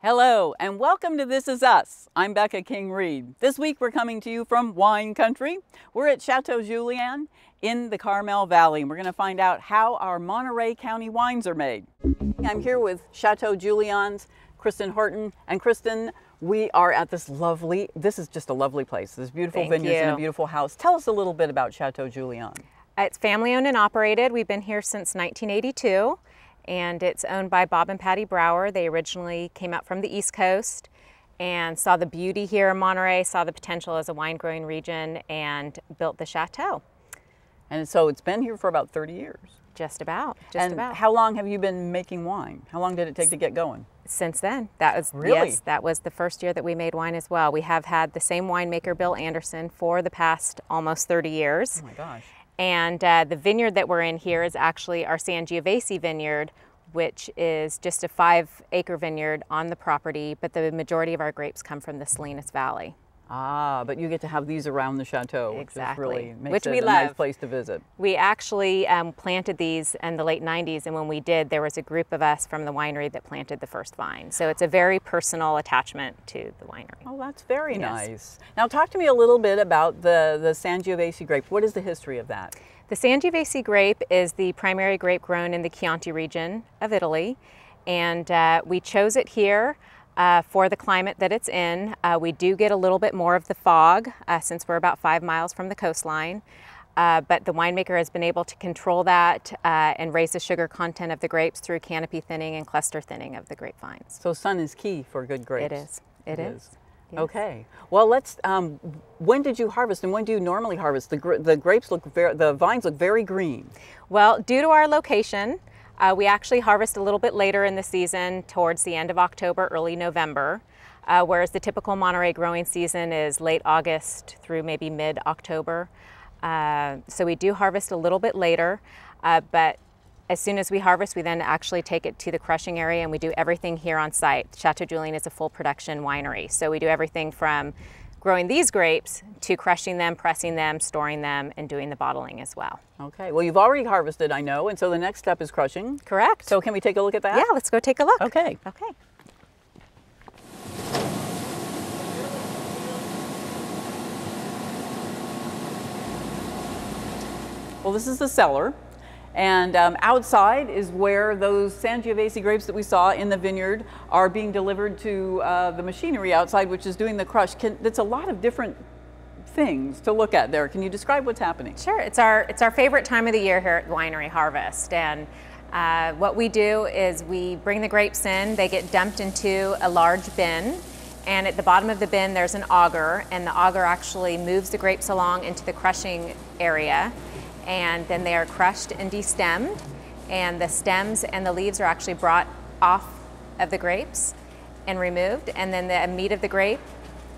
Hello and welcome to This Is Us. I'm Becca King-Reed. This week we're coming to you from wine country. We're at Chateau Julien in the Carmel Valley, and we're going to find out how our Monterey County wines are made. I'm here with Chateau Julien's Kristen Horton. And Kristen, we are at this is just a lovely place. There's beautiful vineyards and a beautiful house. Tell us a little bit about Chateau Julien. It's family owned and operated. We've been here since 1982. And it's owned by Bob and Patty Brower. They originally came out from the East Coast and saw the beauty here in Monterey, saw the potential as a wine growing region, and built the chateau. And so it's been here for about 30 years. Just about. How long have you been making wine? How long did it take to get going? Since then. That was really? Yes, that was the first year that we made wine as well. We have had the same winemaker, Bill Anderson, for the past almost 30 years. Oh my gosh. And the vineyard that we're in here is actually our Sangiovese vineyard, which is just a 5-acre vineyard on the property, but the majority of our grapes come from the Salinas Valley. Ah, but you get to have these around the chateau, exactly. Which really makes which it we a love. Nice place to visit. We actually planted these in the late 90s, and when we did, there was a group of us from the winery that planted the first vine. So it's a very personal attachment to the winery. Oh, that's very nice. Now talk to me a little bit about the Sangiovese grape. What is the history of that? The Sangiovese grape is the primary grape grown in the Chianti region of Italy, and we chose it here for the climate that it's in. We do get a little bit more of the fog since we're about 5 miles from the coastline, but the winemaker has been able to control that and raise the sugar content of the grapes through canopy thinning and cluster thinning of the grapevines. So sun is key for good grapes. It is. It is. Yes. Okay. Well, let's. When did you harvest, and when do you normally harvest? The vines look very green. Well, due to our location, we actually harvest a little bit later in the season, towards the end of October, early November, whereas the typical Monterey growing season is late August through maybe mid-October. So we do harvest a little bit later, but as soon as we harvest, we then actually take it to the crushing area, and we do everything here on site. Chateau Julien is a full production winery, so we do everything from growing these grapes to crushing them, pressing them, storing them, and doing the bottling as well. Okay, well, you've already harvested, I know, and so the next step is crushing. Correct. So can we take a look at that? Yeah, let's go take a look. Okay. Okay. Well, this is the cellar. And outside is where those Sangiovese grapes that we saw in the vineyard are being delivered to the machinery outside, which is doing the crush. That's a lot of different things to look at there. Can you describe what's happening? Sure. It's our favorite time of the year here at Winery Harvest. And what we do is we bring the grapes in. They get dumped into a large bin. And at the bottom of the bin, there's an auger. And the auger actually moves the grapes along into the crushing area. And then they are crushed and destemmed, and the stems and the leaves are actually brought off of the grapes and removed, and then the meat of the grape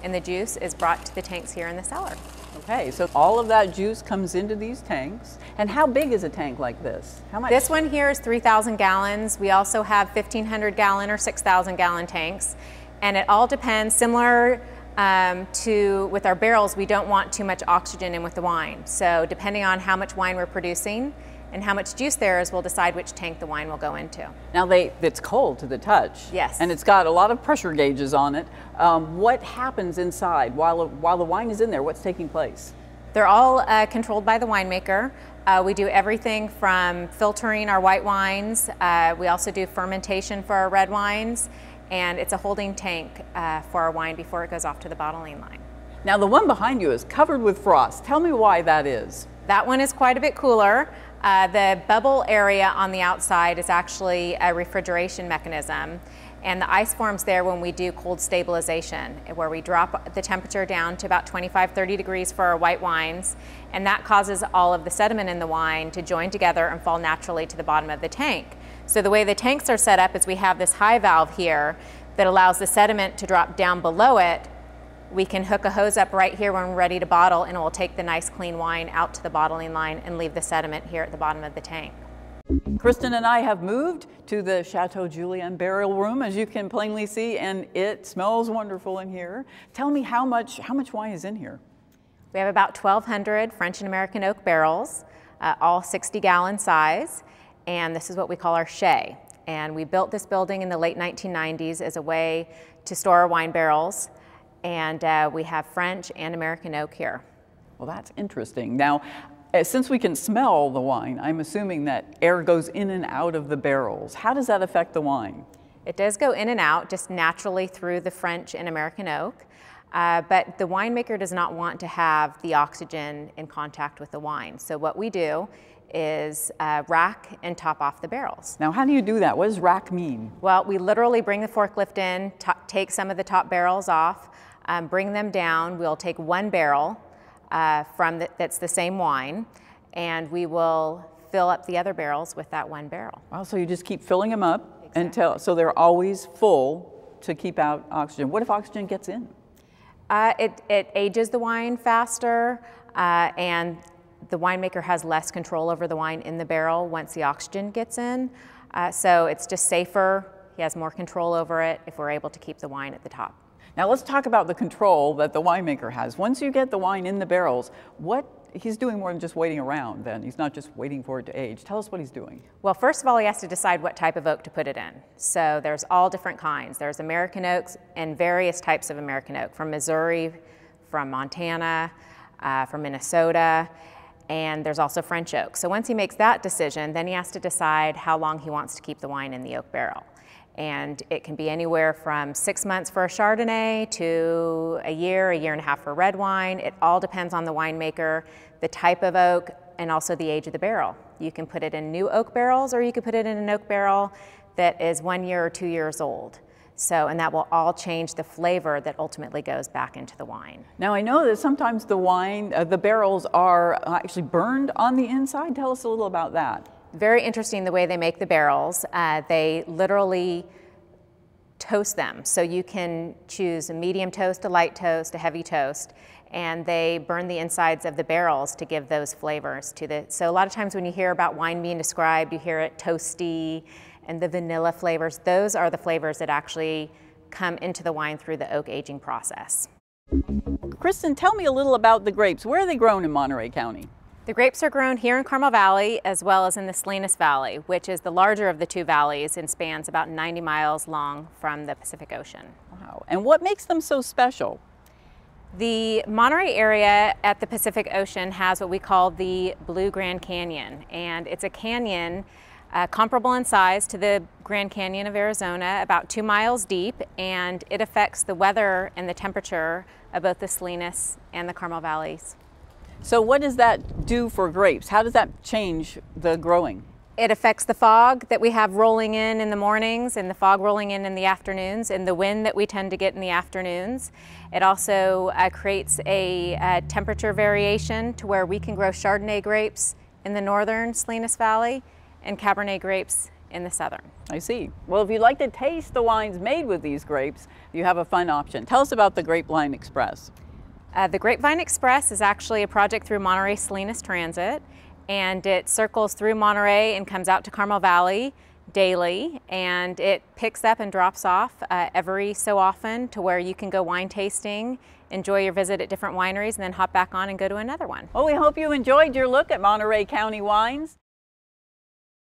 and the juice is brought to the tanks here in the cellar. Okay, so all of that juice comes into these tanks. And how big is a tank like this? How much? This one here is 3,000 gallons. We also have 1,500 gallon or 6,000 gallon tanks, and it all depends. Similar with our barrels, we don't want too much oxygen in with the wine. So depending on how much wine we're producing and how much juice there is, we'll decide which tank the wine will go into. Now it's cold to the touch. Yes. And it's got a lot of pressure gauges on it. What happens inside while the wine is in there? What's taking place? They're all controlled by the winemaker. We do everything from filtering our white wines. We also do fermentation for our red wines. And it's a holding tank for our wine before it goes off to the bottling line. Now the one behind you is covered with frost. Tell me why that is. That one is quite a bit cooler. The bubble area on the outside is actually a refrigeration mechanism. And the ice forms there when we do cold stabilization, where we drop the temperature down to about 25-30 degrees for our white wines. And that causes all of the sediment in the wine to join together and fall naturally to the bottom of the tank. So the way the tanks are set up is we have this high valve here that allows the sediment to drop down below it. We can hook a hose up right here when we're ready to bottle, and it will take the nice clean wine out to the bottling line and leave the sediment here at the bottom of the tank. Kristen and I have moved to the Chateau Julien barrel room, as you can plainly see, and it smells wonderful in here. Tell me how much wine is in here? We have about 1,200 French and American oak barrels, all 60-gallon size, and this is what we call our Chai. And we built this building in the late 1990s as a way to store our wine barrels. And we have French and American oak here. Well, that's interesting. Now, since we can smell the wine, I'm assuming that air goes in and out of the barrels. How does that affect the wine? It does go in and out just naturally through the French and American oak. But the winemaker does not want to have the oxygen in contact with the wine. So what we do is rack and top off the barrels. Now, how do you do that? What does rack mean? Well, we literally bring the forklift in, take some of the top barrels off, bring them down. We'll take one barrel that's the same wine, and we will fill up the other barrels with that one barrel. Wow, so you just keep filling them up Exactly. so they're always full to keep out oxygen. What if oxygen gets in? It ages the wine faster, and the winemaker has less control over the wine in the barrel once the oxygen gets in. So it's just safer. He has more control over it if we're able to keep the wine at the top. Now let's talk about the control that the winemaker has. Once you get the wine in the barrels, he's doing more than just waiting around then. He's not just waiting for it to age. Tell us what he's doing. Well, first of all, he has to decide what type of oak to put it in. So there's all different kinds. There's American oaks and various types of American oak, from Missouri, from Montana, from Minnesota, and there's also French oak. So once he makes that decision, then he has to decide how long he wants to keep the wine in the oak barrel. And it can be anywhere from 6 months for a Chardonnay to a year and a half for red wine. It all depends on the winemaker, the type of oak, and also the age of the barrel. You can put it in new oak barrels, or you could put it in an oak barrel that is 1 year or 2 years old. And that will all change the flavor that ultimately goes back into the wine. Now I know that sometimes the barrels are actually burned on the inside. Tell us a little about that. Very interesting the way they make the barrels. They literally toast them. So you can choose a medium toast, a light toast, a heavy toast, and they burn the insides of the barrels to give those flavors to the. So a lot of times when you hear about wine being described, you hear it toasty and the vanilla flavors. Those are the flavors that actually come into the wine through the oak aging process. Kristen, tell me a little about the grapes. Where are they grown in Monterey County? The grapes are grown here in Carmel Valley as well as in the Salinas Valley, which is the larger of the two valleys and spans about 90 miles long from the Pacific Ocean. Wow. And what makes them so special? The Monterey area at the Pacific Ocean has what we call the Blue Grand Canyon, and it's a canyon comparable in size to the Grand Canyon of Arizona, about 2 miles deep, and it affects the weather and the temperature of both the Salinas and the Carmel Valleys. So what does that do for grapes? How does that change the growing? It affects the fog that we have rolling in the mornings, and the fog rolling in the afternoons, and the wind that we tend to get in the afternoons. It also creates a temperature variation to where we can grow Chardonnay grapes in the northern Salinas Valley and Cabernet grapes in the southern. I see. Well, if you'd like to taste the wines made with these grapes, you have a fun option. Tell us about the Grapevine Express. The Grapevine Express is actually a project through Monterey Salinas Transit, and it circles through Monterey and comes out to Carmel Valley daily, and it picks up and drops off every so often to where you can go wine tasting, enjoy your visit at different wineries, and then hop back on and go to another one. Well, we hope you enjoyed your look at Monterey County wines.